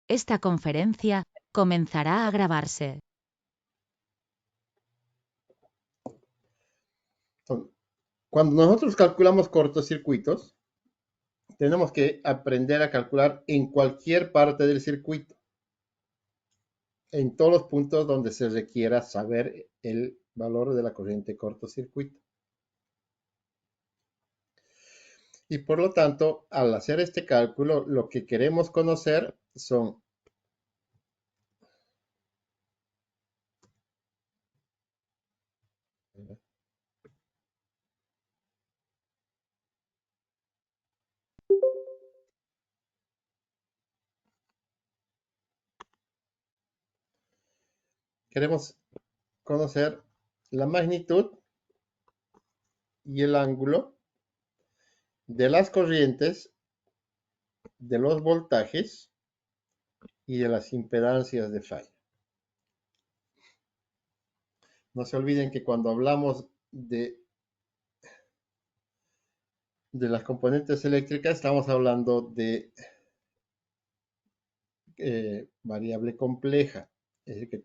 Esta conferencia comenzará a grabarse. Cuando nosotros calculamos cortocircuitos, tenemos que aprender a calcular en cualquier parte del circuito, en todos los puntos donde se requiera saber el valor de la corriente cortocircuito. Y por lo tanto, al hacer este cálculo, lo que queremos conocer son queremos conocer la magnitud y el ángulo de las corrientes, de los voltajes y de las impedancias de falla. No se olviden que cuando hablamos de las componentes eléctricas, estamos hablando de variable compleja, es decir, que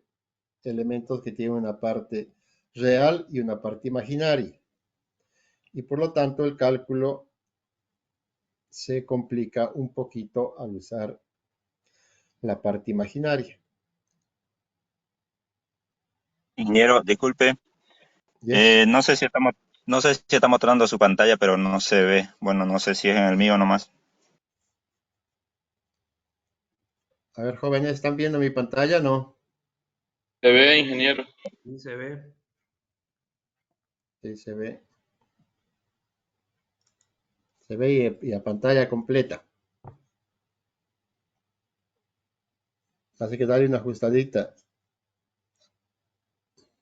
elementos que tienen una parte real y una parte imaginaria. Y por lo tanto, el cálculo se complica un poquito al usar la parte imaginaria. Ingeniero, disculpe, Yes. no sé si está mostrando su pantalla, pero no se ve. Bueno, no sé si es en el mío nomás. A ver, jóvenes, ¿están viendo mi pantalla? No. Se ve, ingeniero. Sí se ve. Sí, se ve. Se ve y a pantalla completa. Así que dale una ajustadita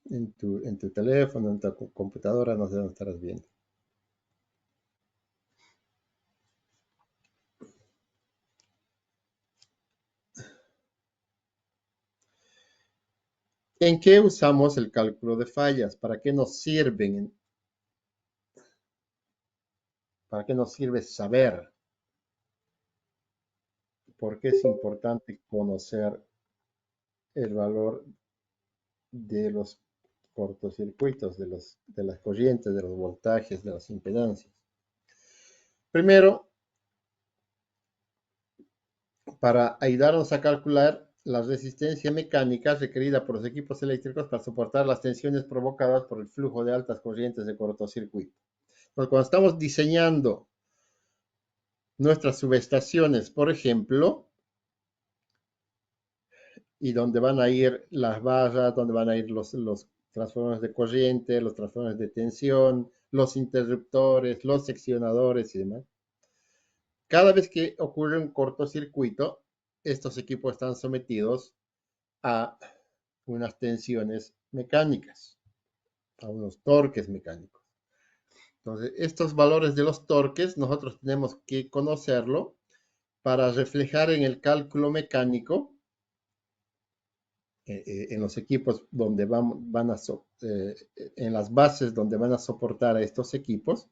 en tu teléfono, en tu computadora, no sé dónde estarás viendo. ¿En qué usamos el cálculo de fallas? ¿Para qué nos sirven? ¿Para qué nos sirve saber? ¿Por qué es importante conocer el valor de los cortocircuitos, de las corrientes, de los voltajes, de las impedancias? Primero, para ayudarnos a calcular la resistencia mecánica requerida por los equipos eléctricos para soportar las tensiones provocadas por el flujo de altas corrientes de cortocircuito. Entonces, cuando estamos diseñando nuestras subestaciones, por ejemplo, y donde van a ir las barras, donde van a ir los transformadores de corriente, los transformadores de tensión, los interruptores, los seccionadores y demás. Cada vez que ocurre un cortocircuito, estos equipos están sometidos a unas tensiones mecánicas, a unos torques mecánicos. Entonces, estos valores de los torques nosotros tenemos que conocerlo para reflejar en el cálculo mecánico en los equipos donde en las bases donde van a soportar a estos equipos,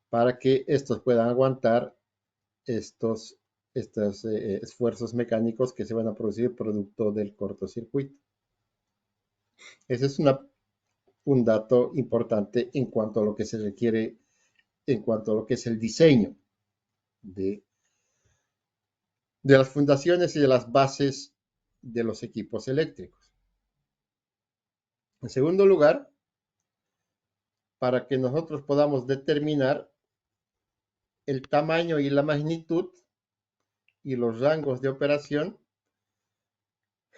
para que estos puedan aguantar estos esfuerzos mecánicos que se van a producir producto del cortocircuito. Ese es un dato importante en cuanto a lo que se requiere, en cuanto a lo que es el diseño de las fundaciones y de las bases de los equipos eléctricos. En segundo lugar, para que nosotros podamos determinar el tamaño y la magnitud y los rangos de operación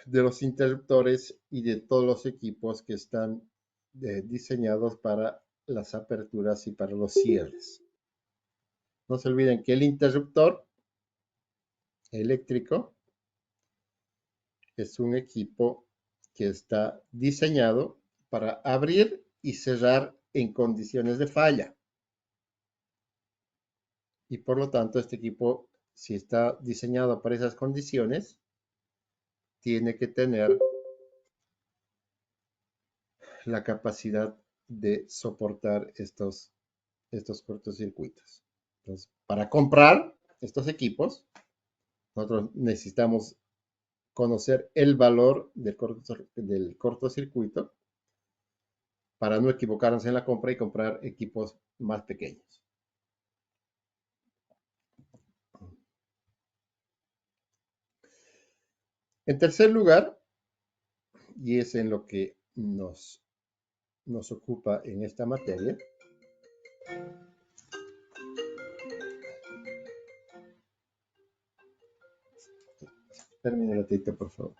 de los interruptores y de todos los equipos que están diseñados para las aperturas y para los cierres. No se olviden que el interruptor eléctrico es un equipo que está diseñado para abrir y cerrar en condiciones de falla. Y por lo tanto, este equipo, si está diseñado para esas condiciones, tiene que tener la capacidad de soportar estos cortocircuitos. Entonces, para comprar estos equipos, nosotros necesitamos conocer el valor del cortocircuito para no equivocarnos en la compra y comprar equipos más pequeños. En tercer lugar, y es en lo que nos ocupa en esta materia, termine un ratito, por favor.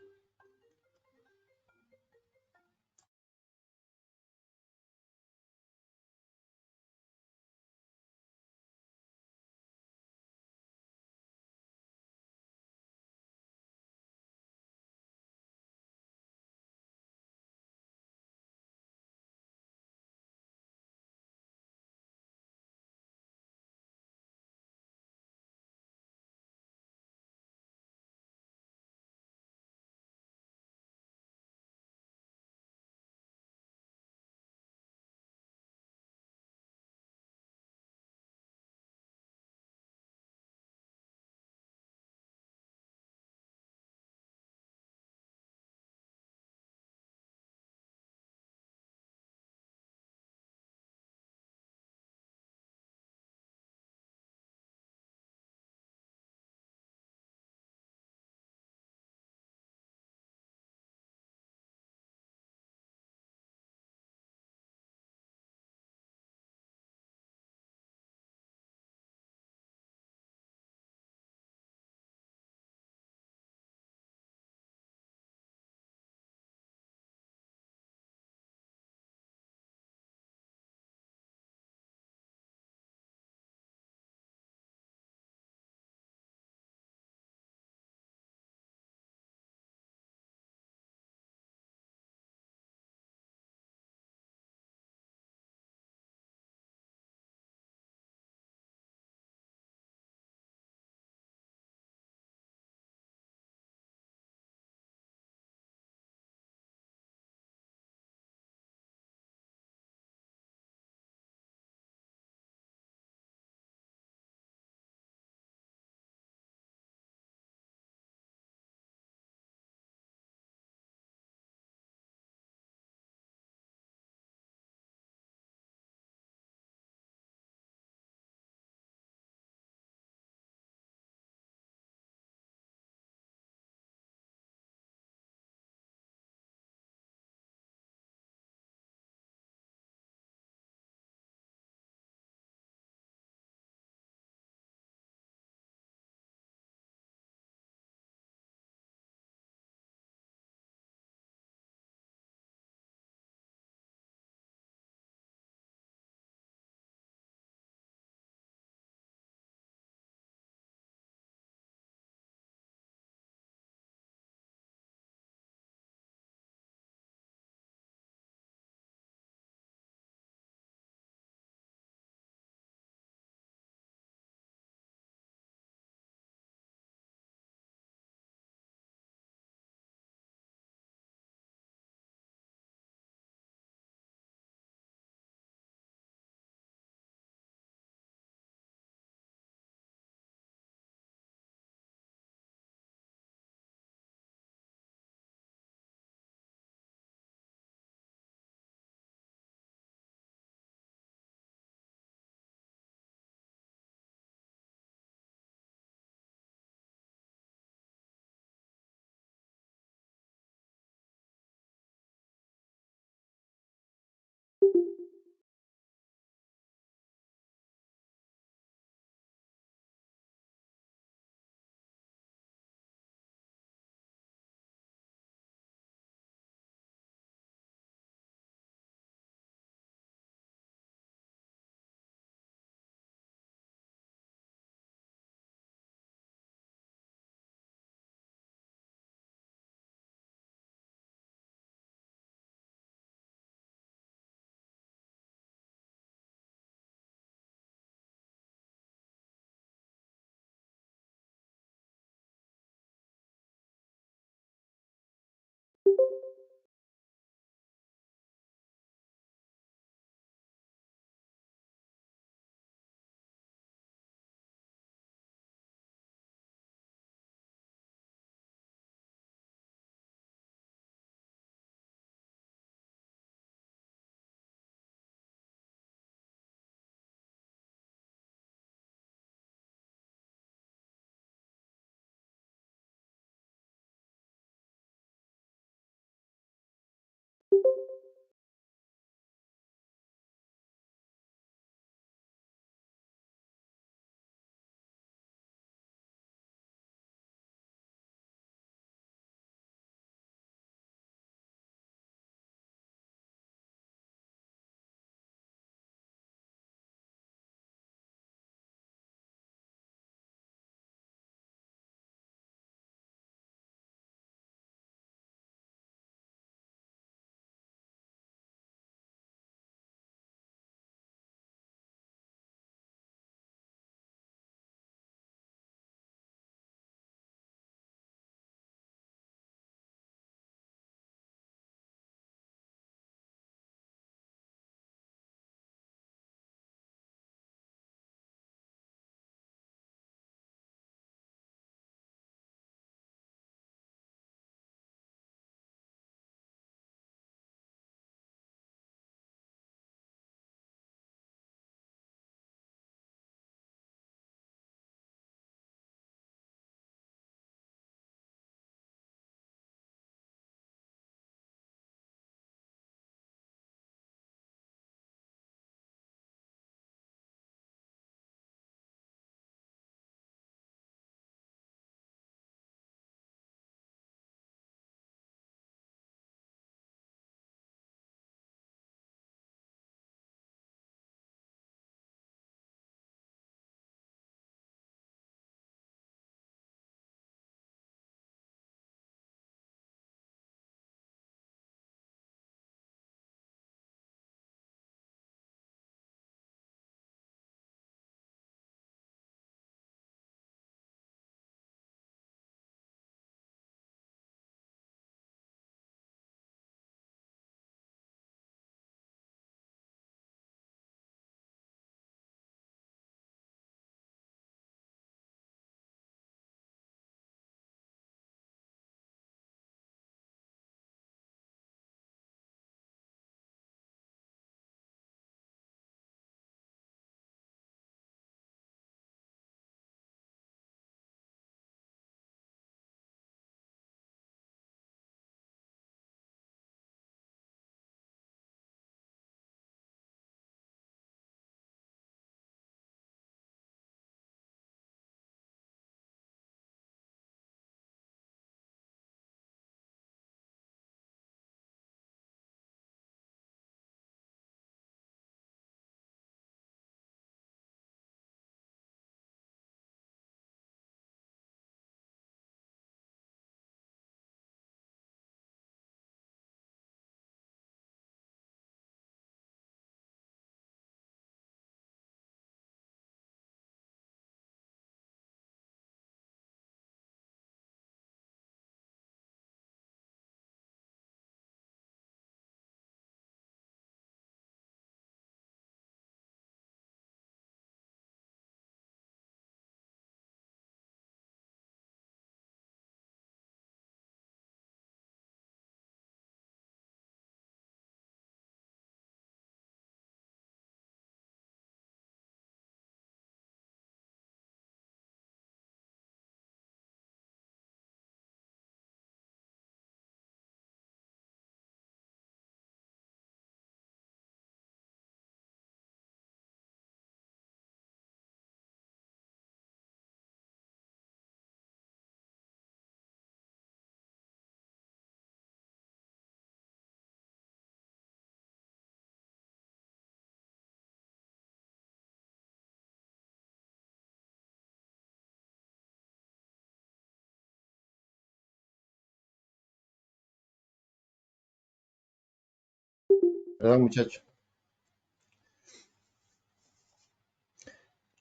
Perdón, muchacho.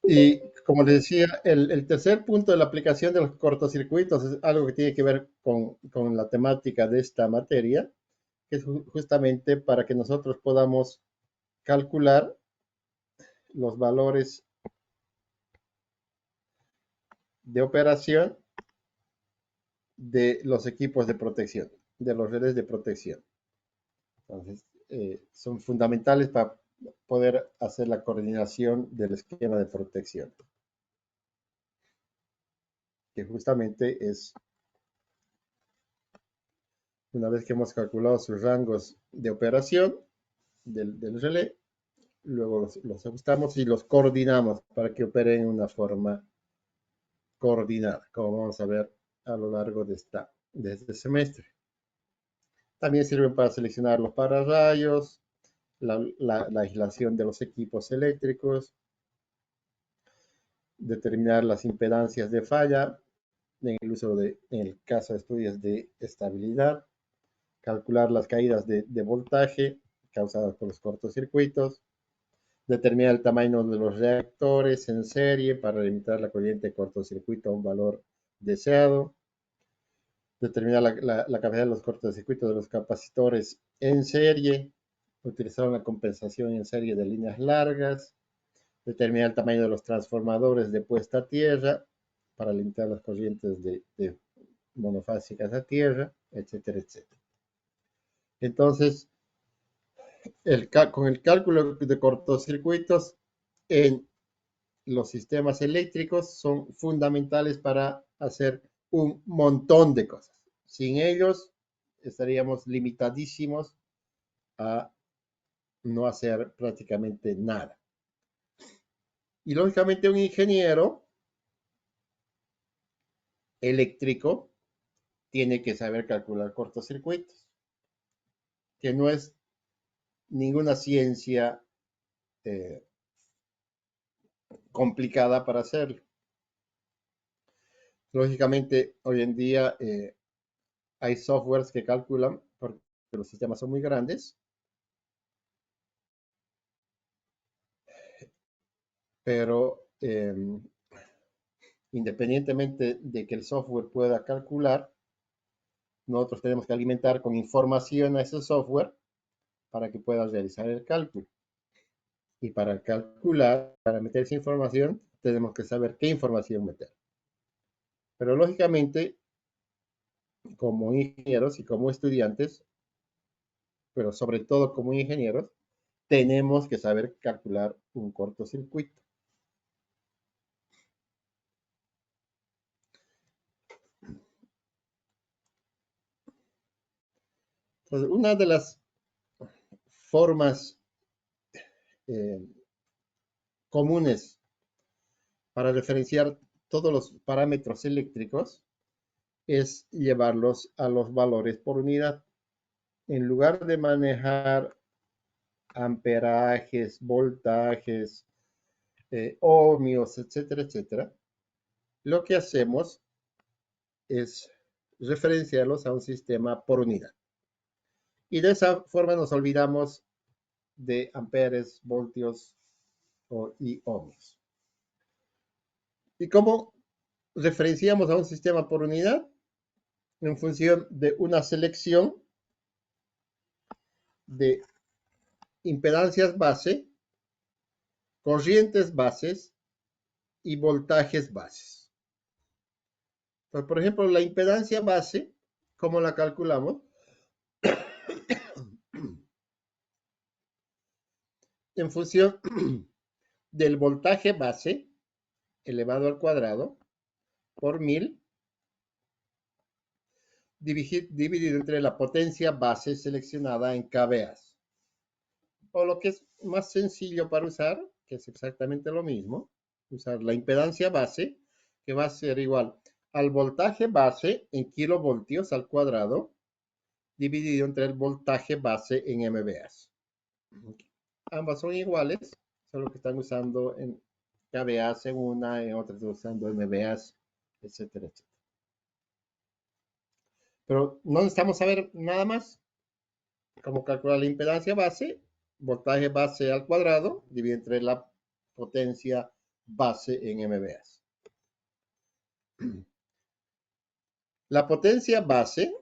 Y como les decía, el tercer punto de la aplicación de los cortocircuitos es algo que tiene que ver con la temática de esta materia, que es justamente para que nosotros podamos calcular los valores de operación de los equipos de protección, de los redes de protección. Entonces, son fundamentales para poder hacer la coordinación del esquema de protección, que justamente es, una vez que hemos calculado sus rangos de operación del relé, luego los ajustamos y los coordinamos para que operen en una forma coordinada, como vamos a ver a lo largo de este semestre. También sirven para seleccionar los pararrayos, la aislación de los equipos eléctricos, determinar las impedancias de falla en el caso de estudios de estabilidad, calcular las caídas de voltaje causadas por los cortocircuitos, determinar el tamaño de los reactores en serie para limitar la corriente de cortocircuito a un valor deseado, determinar la capacidad de los cortocircuitos de los capacitores en serie, utilizar una compensación en serie de líneas largas, determinar el tamaño de los transformadores de puesta a tierra para limitar las corrientes de monofásicas a tierra, etcétera, etcétera. Entonces, con el cálculo de cortocircuitos en los sistemas eléctricos son fundamentales para hacer un montón de cosas. Sin ellos estaríamos limitadísimos a no hacer prácticamente nada. Y lógicamente un ingeniero eléctrico tiene que saber calcular cortocircuitos, que no es ninguna ciencia complicada para hacerlo. Lógicamente, hoy en día hay softwares que calculan, porque los sistemas son muy grandes, pero independientemente de que el software pueda calcular, nosotros tenemos que alimentar con información a ese software para que pueda realizar el cálculo. Y para calcular, para meter esa información, tenemos que saber qué información meter. Pero lógicamente, como ingenieros y como estudiantes, pero sobre todo como ingenieros, tenemos que saber calcular un cortocircuito. Entonces, una de las formas comunes para referenciar todos los parámetros eléctricos es llevarlos a los valores por unidad. En lugar de manejar amperajes, voltajes, ohmios, etcétera, etcétera, lo que hacemos es referenciarlos a un sistema por unidad. Y de esa forma nos olvidamos de amperes, voltios y ohmios. ¿Y cómo referenciamos a un sistema por unidad? En función de una selección de impedancias base, corrientes bases y voltajes bases. Entonces, por ejemplo, la impedancia base, ¿cómo la calculamos? En función del voltaje base elevado al cuadrado por 1000 dividido entre la potencia base seleccionada en kVAs. O lo que es más sencillo para usar, que es exactamente lo mismo, usar la impedancia base, que va a ser igual al voltaje base en kilovoltios al cuadrado, dividido entre el voltaje base en MVAs. Ambas son iguales, solo que están usando en kVAs en una, en otra están usando MVAs, etcétera, etcétera. Pero no necesitamos saber nada más cómo calcular la impedancia base voltaje base al cuadrado dividido entre la potencia base en MVA. La potencia base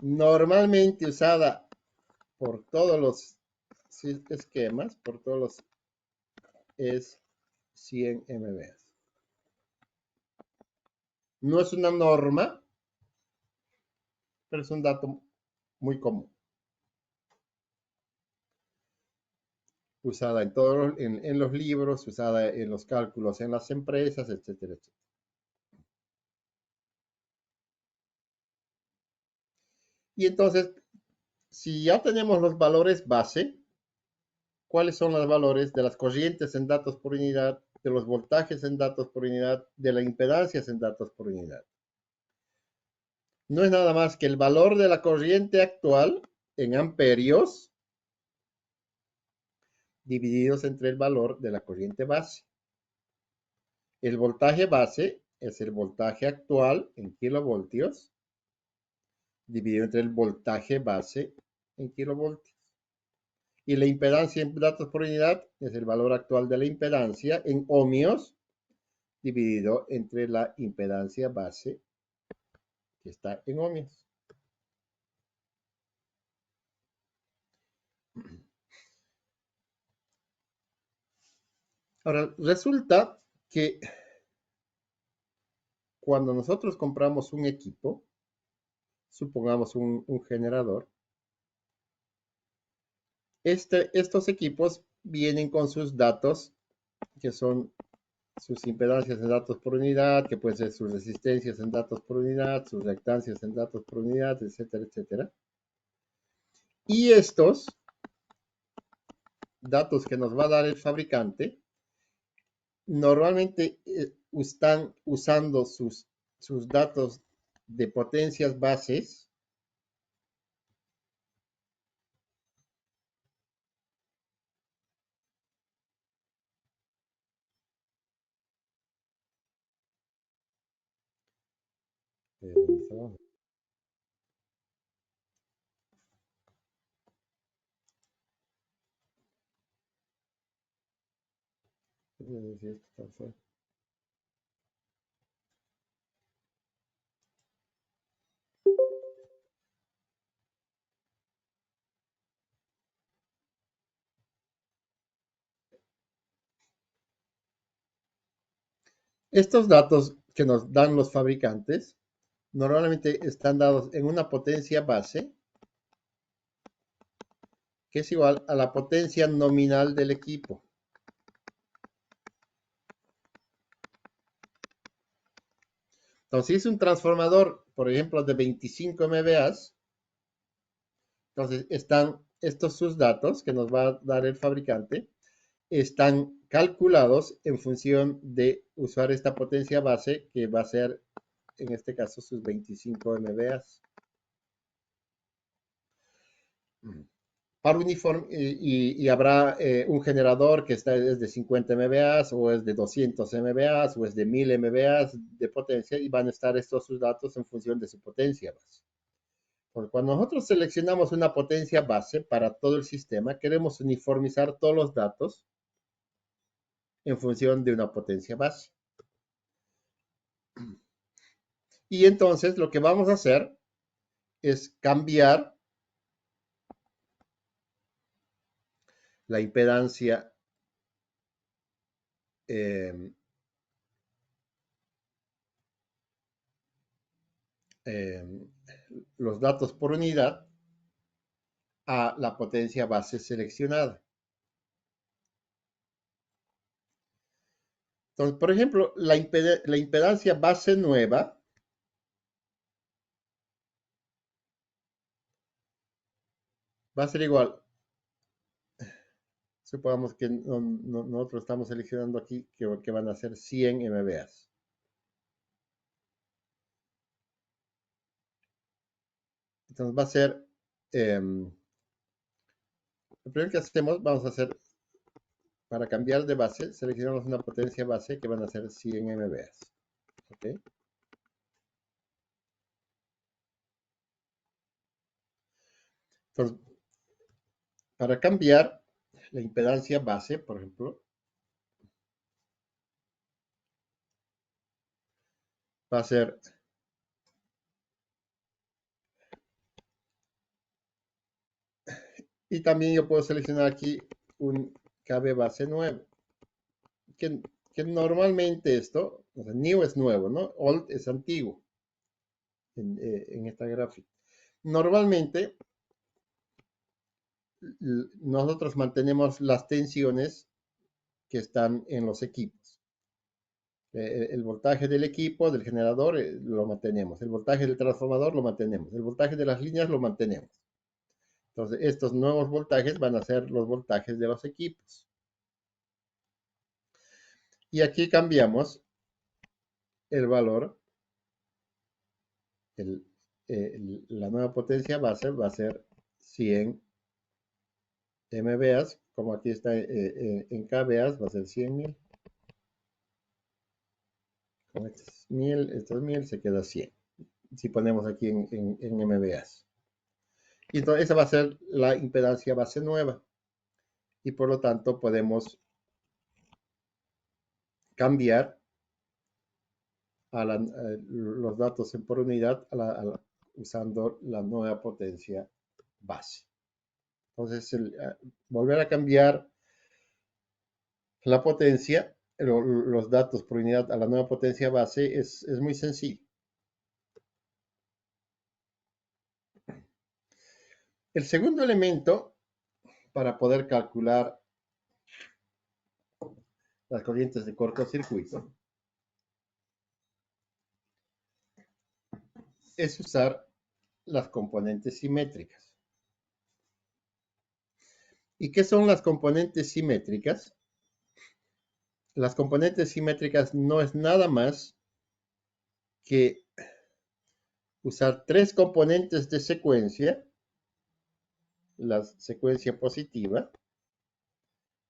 normalmente usada por todos los esquemas, por todos los, es 100 MVA. No es una norma, pero es un dato muy común. Usada en todos en los libros, usada en los cálculos en las empresas, etcétera, etcétera. Y entonces, si ya tenemos los valores base, ¿cuáles son los valores de las corrientes en datos por unidad, de los voltajes en datos por unidad, de las impedancias en datos por unidad? No es nada más que el valor de la corriente actual en amperios divididos entre el valor de la corriente base. El voltaje base es el voltaje actual en kilovoltios dividido entre el voltaje base en kilovoltios. Y la impedancia en datos por unidad es el valor actual de la impedancia en ohmios dividido entre la impedancia base que está en ohmios. Ahora, resulta que cuando nosotros compramos un equipo, supongamos un generador, estos equipos vienen con sus datos, que son sus impedancias en datos por unidad, que pueden ser sus resistencias en datos por unidad, sus reactancias en datos por unidad, etcétera, etcétera. Y estos datos que nos va a dar el fabricante, normalmente están usando sus datos de potencias bases estos datos que nos dan los fabricantes normalmente están dados en una potencia base que es igual a la potencia nominal del equipo. Entonces, si es un transformador, por ejemplo, de 25 MVA, entonces están estos sus datos que nos va a dar el fabricante, están calculados en función de usar esta potencia base que va a ser, en este caso, sus 25 MVA. Para uniforme, y habrá un generador que es de 50 MVA o es de 200 MVA o es de 1000 MVA de potencia y van a estar estos sus datos en función de su potencia base. Porque cuando nosotros seleccionamos una potencia base para todo el sistema, queremos uniformizar todos los datos en función de una potencia base. Y entonces lo que vamos a hacer es cambiar la impedancia los datos por unidad a la potencia base seleccionada. Entonces, por ejemplo, la impedancia base nueva va a ser igual. Supongamos que nosotros estamos seleccionando aquí que van a ser 100 MVA. Entonces va a ser, lo primero que hacemos, vamos a hacer, para cambiar de base, seleccionamos una potencia base que van a ser 100 MVA. ¿Ok? Entonces, para cambiar la impedancia base, por ejemplo, va a ser y también yo puedo seleccionar aquí un KB base nuevo, que normalmente esto, o sea, new es nuevo, ¿no? Old es antiguo en esta gráfica. Normalmente nosotros mantenemos las tensiones que están en los equipos. El voltaje del equipo, del generador, lo mantenemos. El voltaje del transformador lo mantenemos. El voltaje de las líneas lo mantenemos. Entonces, estos nuevos voltajes van a ser los voltajes de los equipos. Y aquí cambiamos el valor. La nueva potencia base va a ser 100 MVA, como aquí está en kVA, va a ser 100.000. Como este es 1000, esto es 1000, se queda 100. Si ponemos aquí en MVA. Y entonces esa va a ser la impedancia base nueva. Y por lo tanto podemos cambiar los datos por unidad usando la nueva potencia base. Entonces, volver a cambiar la potencia, los datos por unidad a la nueva potencia base es muy sencillo. El segundo elemento para poder calcular las corrientes de cortocircuito es usar las componentes simétricas. ¿Y qué son las componentes simétricas? Las componentes simétricas no es nada más que usar tres componentes de secuencia, la secuencia positiva,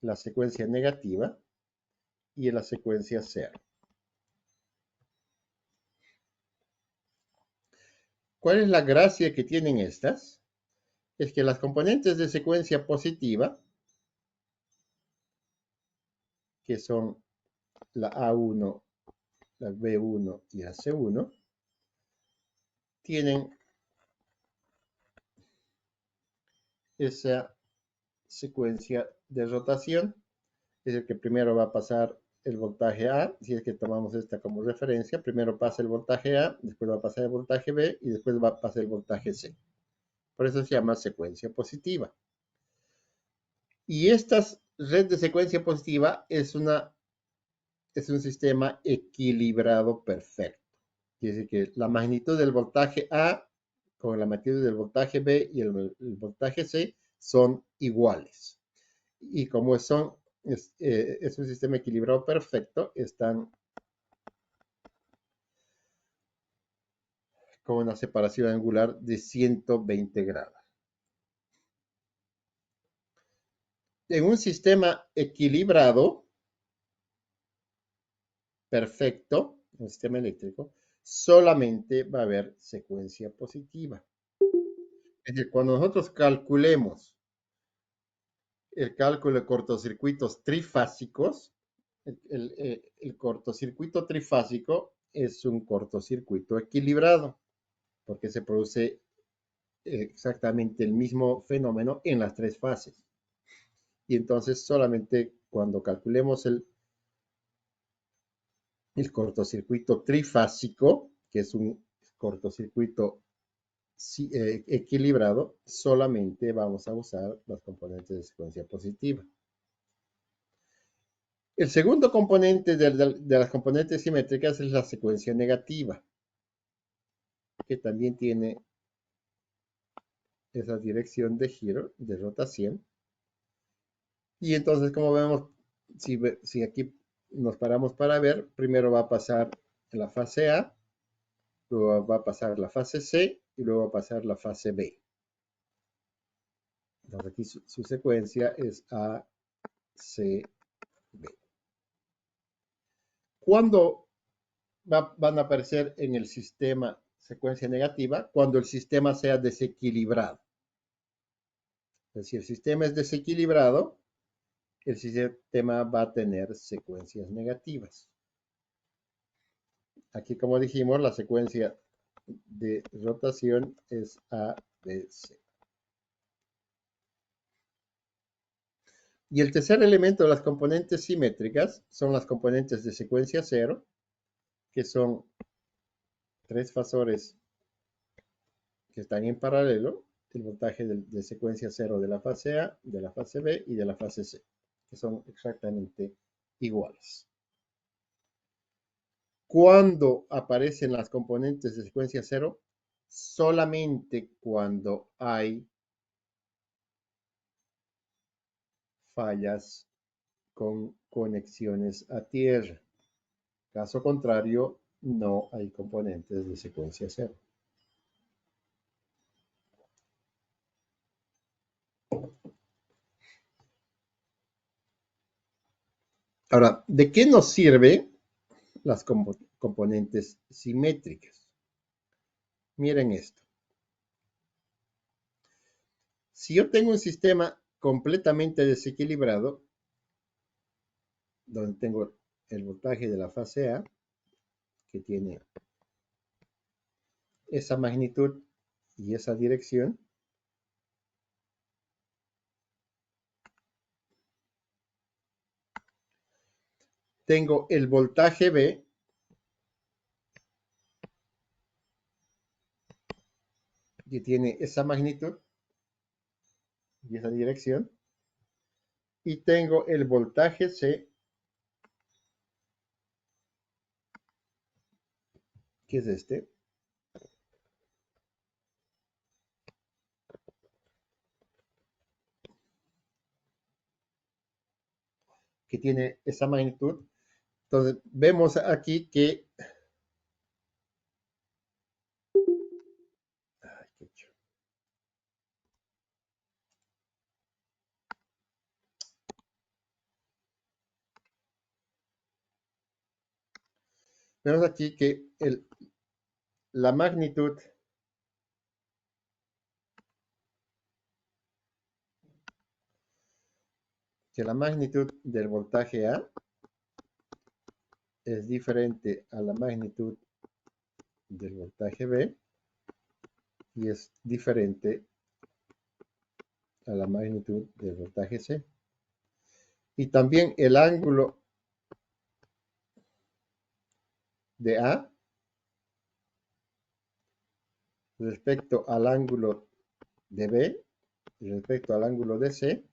la secuencia negativa y la secuencia cero. ¿Cuál es la gracia que tienen estas? Es que las componentes de secuencia positiva, que son la A1, la B1 y la C1, tienen esa secuencia de rotación. Es el que primero va a pasar el voltaje A, si es que tomamos esta como referencia, primero pasa el voltaje A, después va a pasar el voltaje B y después va a pasar el voltaje C. Por eso se llama secuencia positiva. Y esta red de secuencia positiva es un sistema equilibrado perfecto. Quiere decir que la magnitud del voltaje A con la magnitud del voltaje B y el voltaje C son iguales. Y como es un sistema equilibrado perfecto, están con una separación angular de 120 grados. En un sistema equilibrado perfecto, un sistema eléctrico, solamente va a haber secuencia positiva. Es decir, cuando nosotros calculemos el cálculo de cortocircuitos trifásicos, el cortocircuito trifásico es un cortocircuito equilibrado, porque se produce exactamente el mismo fenómeno en las tres fases. Y entonces solamente cuando calculemos el cortocircuito trifásico, que es un cortocircuito equilibrado, solamente vamos a usar las componentes de secuencia positiva. El segundo componente de las componentes simétricas es la secuencia negativa, que también tiene esa dirección de giro, de rotación. Y entonces, como vemos, si aquí nos paramos para ver, primero va a pasar la fase A, luego va a pasar la fase C y luego va a pasar la fase B. Entonces aquí su secuencia es A, C, B. ¿Cuándo van a aparecer en el sistema secuencia negativa? Cuando el sistema sea desequilibrado. Si el sistema es desequilibrado, el sistema va a tener secuencias negativas. Aquí, como dijimos, la secuencia de rotación es ABC. Y el tercer elemento de las componentes simétricas son las componentes de secuencia cero, que son tres fasores que están en paralelo, el voltaje de secuencia cero de la fase A, de la fase B y de la fase C, que son exactamente iguales. ¿Cuándo aparecen las componentes de secuencia cero? Solamente cuando hay fallas con conexiones a tierra. Caso contrario, no hay componentes de secuencia cero. Ahora, ¿de qué nos sirven las componentes simétricas? Miren esto. Si yo tengo un sistema completamente desequilibrado, donde tengo el voltaje de la fase A, que tiene esa magnitud y esa dirección, tengo el voltaje B, que tiene esa magnitud y esa dirección, y tengo el voltaje C, que es este, que tiene esa magnitud. Entonces, vemos aquí que vemos aquí que la magnitud del voltaje A es diferente a la magnitud del voltaje B y es diferente a la magnitud del voltaje C. Y también el ángulo de A respecto al ángulo de B y respecto al ángulo de C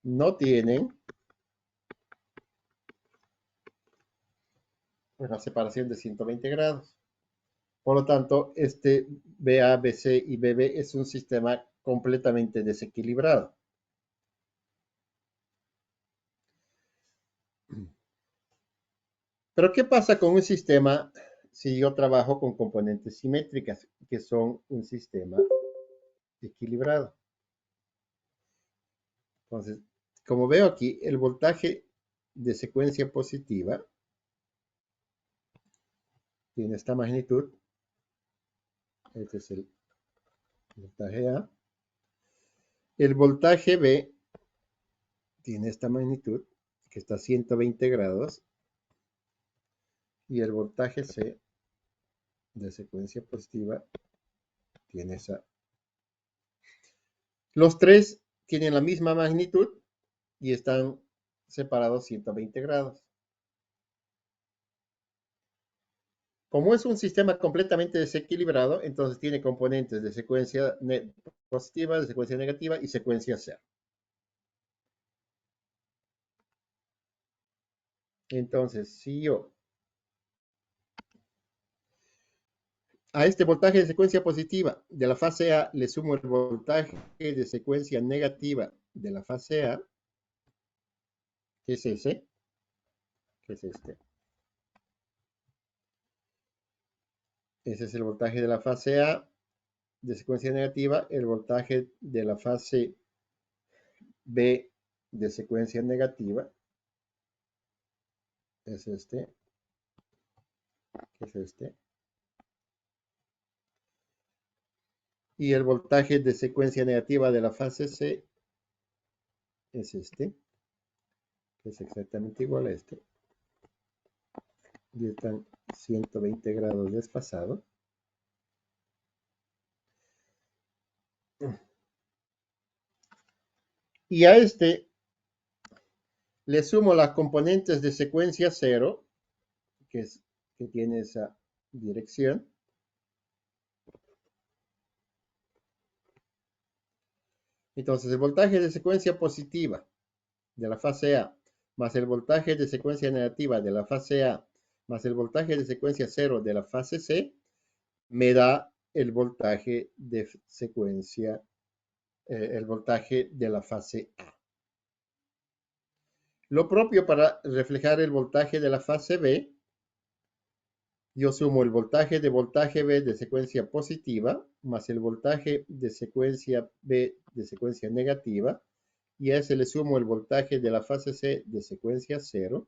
no tienen una separación de 120 grados. Por lo tanto, este BA, BC y BB es un sistema completamente desequilibrado. Pero, ¿qué pasa con un sistema si yo trabajo con componentes simétricas, que son un sistema equilibrado? Entonces, como veo aquí, el voltaje de secuencia positiva tiene esta magnitud. Este es el voltaje A. El voltaje B tiene esta magnitud, que está a 120 grados. Y el voltaje C de secuencia positiva tiene esa. Los tres tienen la misma magnitud y están separados 120 grados. Como es un sistema completamente desequilibrado, entonces tiene componentes de secuencia positiva, de secuencia negativa y secuencia cero. Entonces, si yo a este voltaje de secuencia positiva de la fase A le sumo el voltaje de secuencia negativa de la fase A, que es ese, que es este. Ese es el voltaje de la fase A de secuencia negativa, el voltaje de la fase B de secuencia negativa es este, que es este. Y el voltaje de secuencia negativa de la fase C es este, que es exactamente igual a este. Y están 120 grados desfasados. Y a este le sumo las componentes de secuencia 0, que tiene esa dirección. Entonces, el voltaje de secuencia positiva de la fase A más el voltaje de secuencia negativa de la fase A más el voltaje de secuencia 0 de la fase C me da el voltaje de secuencia, el voltaje de la fase A. Lo propio para reflejar el voltaje de la fase B, yo sumo el voltaje B de secuencia positiva más el voltaje de secuencia B de secuencia negativa, y a ese le sumo el voltaje de la fase C de secuencia 0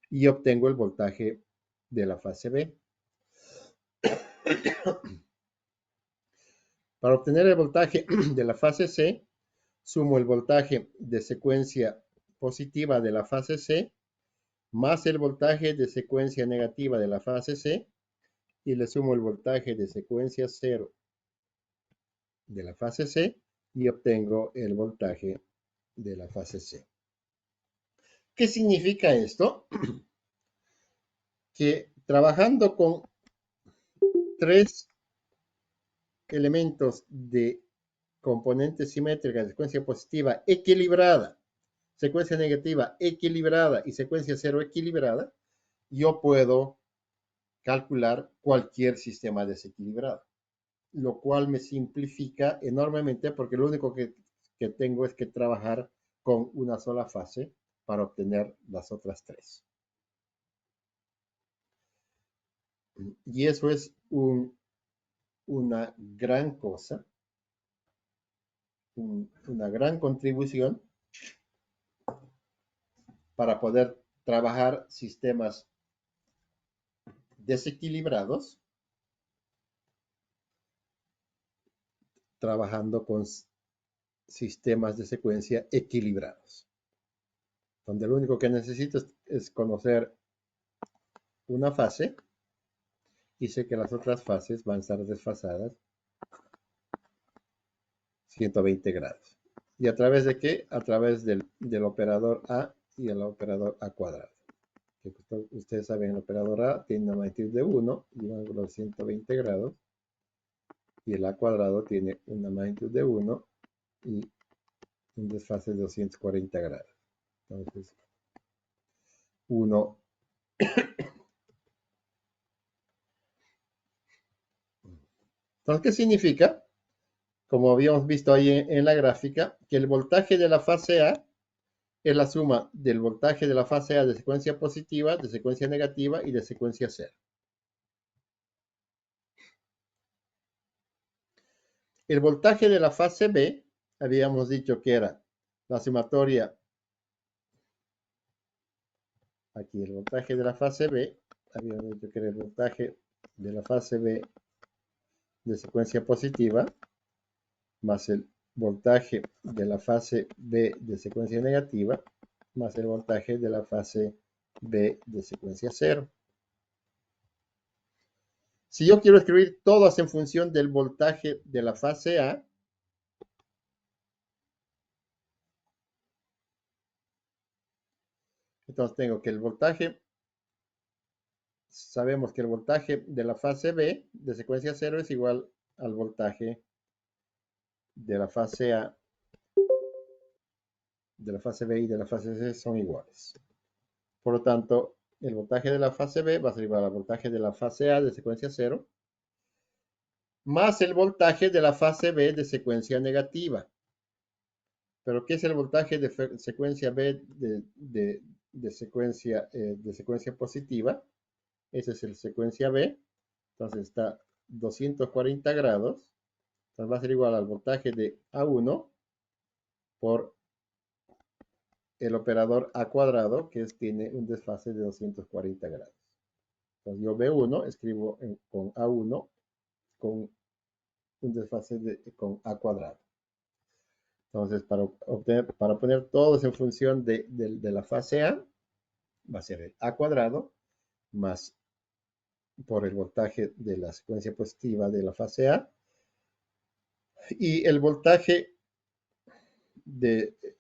y obtengo el voltaje de la fase B. Para obtener el voltaje de la fase C, sumo el voltaje de secuencia positiva de la fase C más el voltaje de secuencia negativa de la fase C y le sumo el voltaje de secuencia 0 de la fase C y obtengo el voltaje de la fase C. ¿Qué significa esto? Que trabajando con 3 elementos de componente simétrica de secuencia positiva equilibrada, secuencia negativa equilibrada y secuencia 0 equilibrada, yo puedo calcular cualquier sistema desequilibrado, lo cual me simplifica enormemente porque lo único que tengo es que trabajar con una sola fase para obtener las otras 3. Y eso es una gran cosa, una gran contribución para poder trabajar sistemas desequilibrados, trabajando con sistemas de secuencia equilibrados, donde lo único que necesito es conocer una fase y sé que las otras fases van a estar desfasadas 120 grados. ¿Y a través de qué? A través del operador A y el operador A cuadrado. Que ustedes saben, el operador A tiene una magnitud de 1 y un ángulo de 120 grados. Y el A cuadrado tiene una magnitud de 1 y un desfase de 240 grados. Entonces, 1. Entonces, ¿qué significa? Como habíamos visto ahí en la gráfica, que el voltaje de la fase A es la suma del voltaje de la fase A de secuencia positiva, de secuencia negativa y de secuencia 0. El voltaje de la fase B, habíamos dicho que era la sumatoria, aquí el voltaje de la fase B, habíamos dicho que era el voltaje de la fase B de secuencia positiva, más el voltaje de la fase B de secuencia negativa, más el voltaje de la fase B de secuencia 0. Si yo quiero escribir todas en función del voltaje de la fase A, entonces tengo que el voltaje, sabemos que el voltaje de la fase B de secuencia 0 es igual al voltaje de la fase A, de la fase B y de la fase C son iguales. Por lo tanto, el voltaje de la fase B va a ser igual al voltaje de la fase A de secuencia 0, más el voltaje de la fase B de secuencia negativa. Pero ¿qué es el voltaje de secuencia B de secuencia positiva? Ese es el secuencia B. Entonces está 240 grados. Entonces va a ser igual al voltaje de A1 por el operador A cuadrado, que tiene un desfase de 240 grados. Entonces yo B1 escribo con A1 con un desfase con A cuadrado. Entonces, para poner todos en función de la fase A, va a ser el A cuadrado más por el voltaje de la secuencia positiva de la fase A. Y el voltaje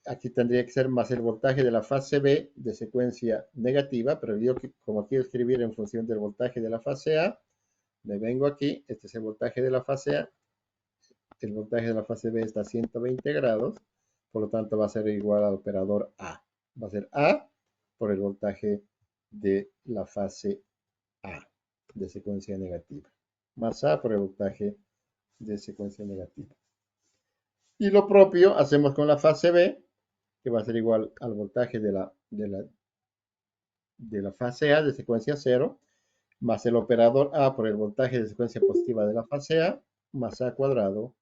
aquí tendría que ser más el voltaje de la fase B de secuencia negativa, pero yo como quiero escribir en función del voltaje de la fase A, me vengo aquí, este es el voltaje de la fase A, el voltaje de la fase B está a 120 grados, por lo tanto va a ser igual al operador A. Va a ser A por el voltaje de la fase A de secuencia negativa, más A por el voltaje de secuencia negativa. Y lo propio hacemos con la fase B, que va a ser igual al voltaje de la fase A de secuencia 0, más el operador A por el voltaje de secuencia positiva de la fase A, más A cuadrado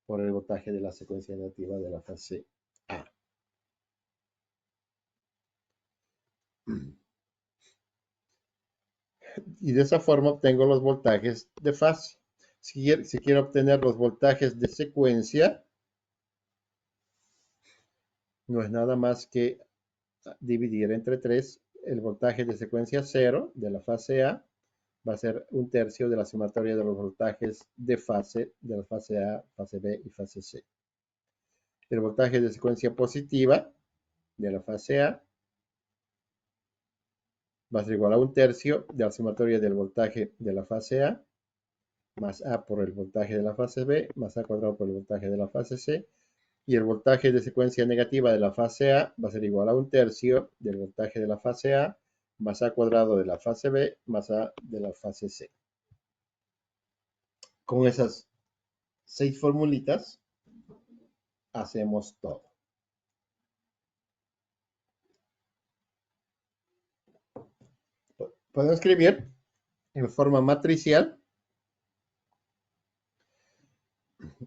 por el voltaje de la secuencia negativa de la fase A. Y de esa forma obtengo los voltajes de fase. Si quiero obtener los voltajes de secuencia, no es nada más que dividir entre 3 el voltaje de secuencia 0 de la fase A, va a ser un tercio de la sumatoria de los voltajes de la fase A, fase B y fase C. El voltaje de secuencia positiva de la fase A va a ser igual a un tercio de la sumatoria del voltaje de la fase A, más A por el voltaje de la fase B, más A cuadrado por el voltaje de la fase C, y el voltaje de secuencia negativa de la fase A va a ser igual a un tercio del voltaje de la fase A, más A cuadrado de la fase B, más A de la fase C. Con esas 6 formulitas hacemos todo. Puedo escribir en forma matricial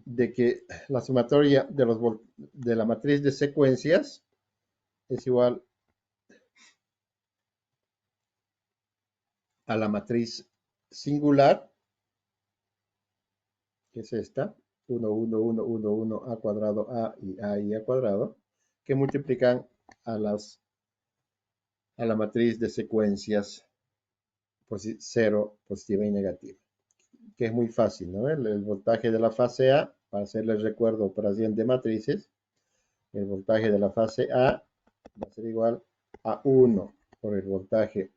de que la sumatoria de la matriz de secuencias es igual a la matriz singular, que es esta, 1, 1, 1, 1, 1, A cuadrado, A y A cuadrado, que multiplican a la matriz de secuencias 0, positiva y negativa, que es muy fácil, ¿no? El voltaje de la fase A, para hacerles recuerdo operación de matrices, el voltaje de la fase A va a ser igual a 1 por el voltaje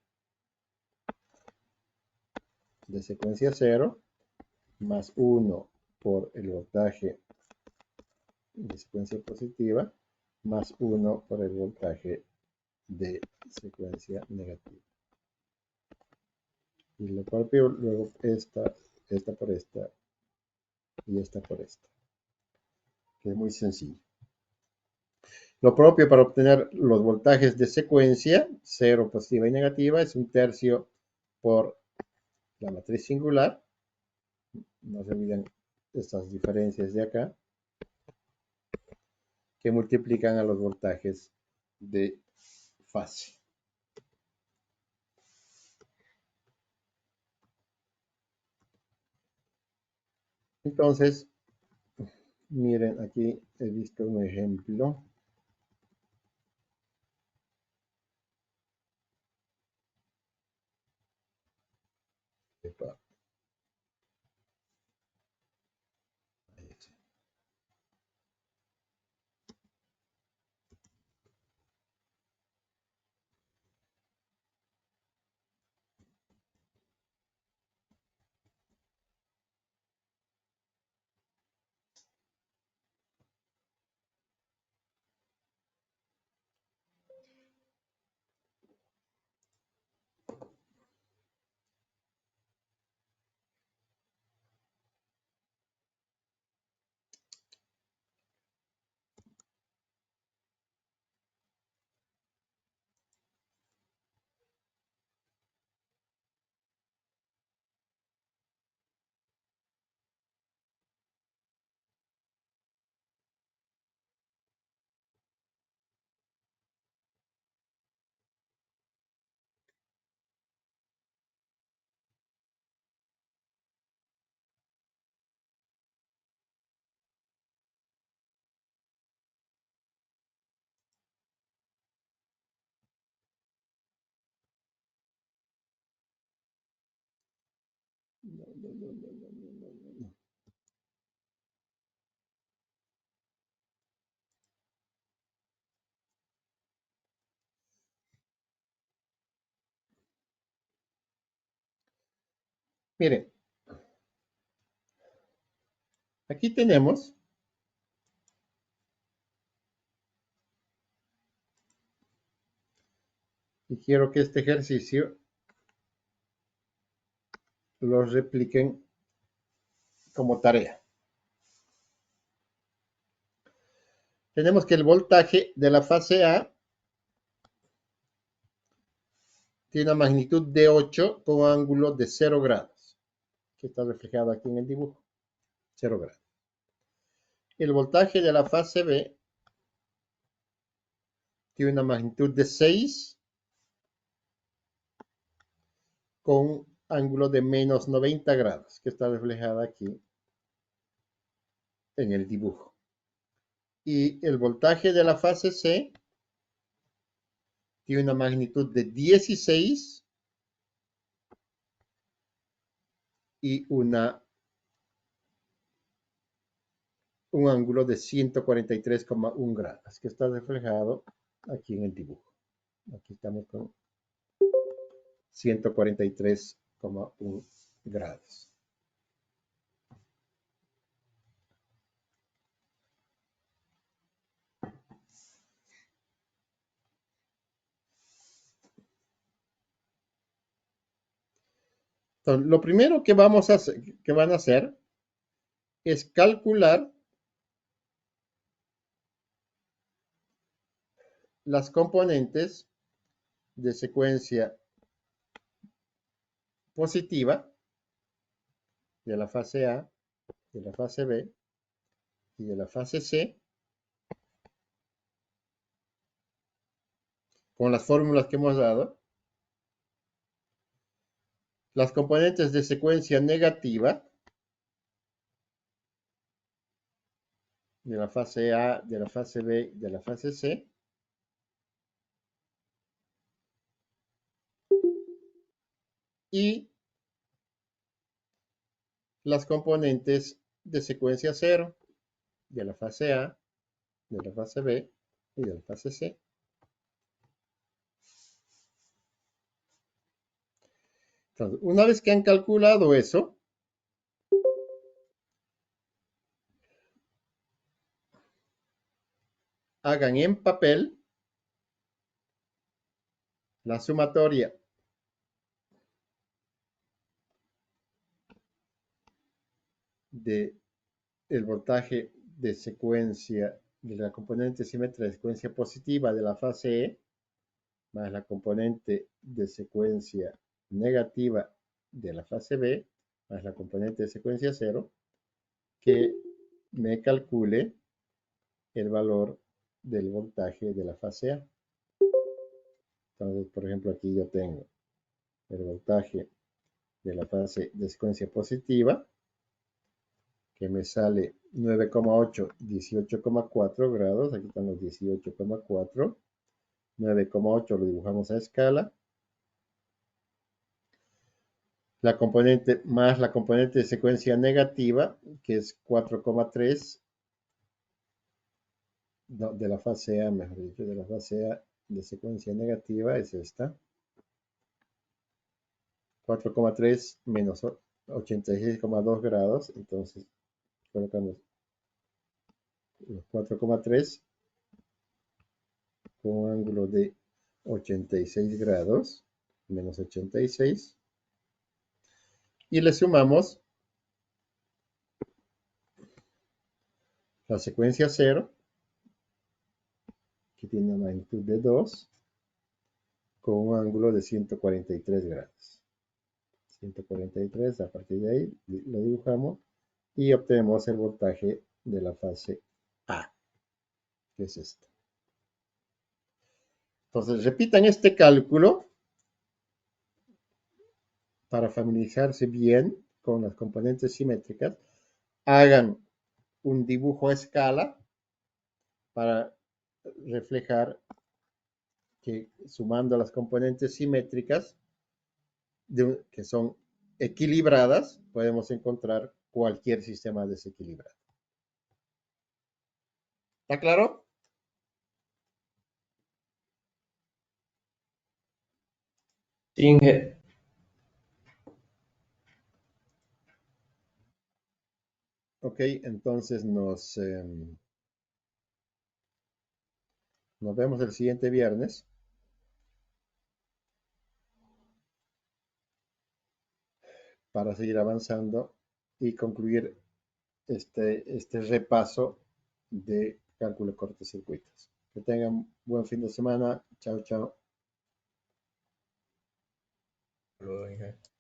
de secuencia 0, más 1 por el voltaje de secuencia positiva, más 1 por el voltaje de secuencia negativa. Y lo propio luego esta por esta y esta por esta, que es muy sencillo. Lo propio para obtener los voltajes de secuencia, 0 positiva y negativa, es un tercio por la matriz singular. No se olviden estas diferencias de acá, que multiplican a los voltajes de fase. Entonces, miren, aquí he visto un ejemplo. Epa. Ahí está. No. Miren, aquí tenemos y quiero que este ejercicio lo repliquen como tarea. Tenemos que el voltaje de la fase A tiene una magnitud de 8 con ángulo de 0 grados, que está reflejado aquí en el dibujo, 0 grados. El voltaje de la fase B tiene una magnitud de 6 con ángulo de menos 90 grados, que está reflejada aquí en el dibujo. Y el voltaje de la fase C tiene una magnitud de 16 y un ángulo de 143,1 grados, que está reflejado aquí en el dibujo. Aquí estamos con 143,1 grados. Entonces, lo primero que van a hacer es calcular las componentes de secuencia positiva de la fase A, de la fase B y de la fase C con las fórmulas que hemos dado. Las componentes de secuencia negativa de la fase A, de la fase B y de la fase C. Y las componentes de secuencia 0 de la fase A, de la fase B y de la fase C. Entonces, una vez que han calculado eso, hagan en papel la sumatoria de el voltaje de secuencia de la componente simétrica de secuencia positiva de la fase E más la componente de secuencia negativa de la fase B más la componente de secuencia 0, que me calcule el valor del voltaje de la fase A. Entonces, por ejemplo, aquí yo tengo el voltaje de la fase de secuencia positiva, que me sale 9,8, 18,4 grados. Aquí están los 18,4. 9,8 lo dibujamos a escala. La componente más la componente de secuencia negativa, que es 4,3 de la fase A, mejor dicho, de la fase A de secuencia negativa, es esta. 4,3 menos 86,2 grados. Entonces, colocamos los 4,3 con un ángulo de 86 grados, menos 86. Y le sumamos la secuencia 0, que tiene una magnitud de 2, con un ángulo de 143 grados. 143, a partir de ahí lo dibujamos y obtenemos el voltaje de la fase A, que es esta. Entonces, repitan este cálculo para familiarizarse bien con las componentes simétricas. Hagan un dibujo a escala para reflejar que sumando las componentes simétricas, que son equilibradas, podemos encontrar cualquier sistema desequilibrado. ¿Está claro? Inge. Ok, entonces nos vemos el siguiente viernes para seguir avanzando y concluir este repaso de cálculo de cortocircuitos. Que tengan buen fin de semana. Chao, chao. Saludos, Inge.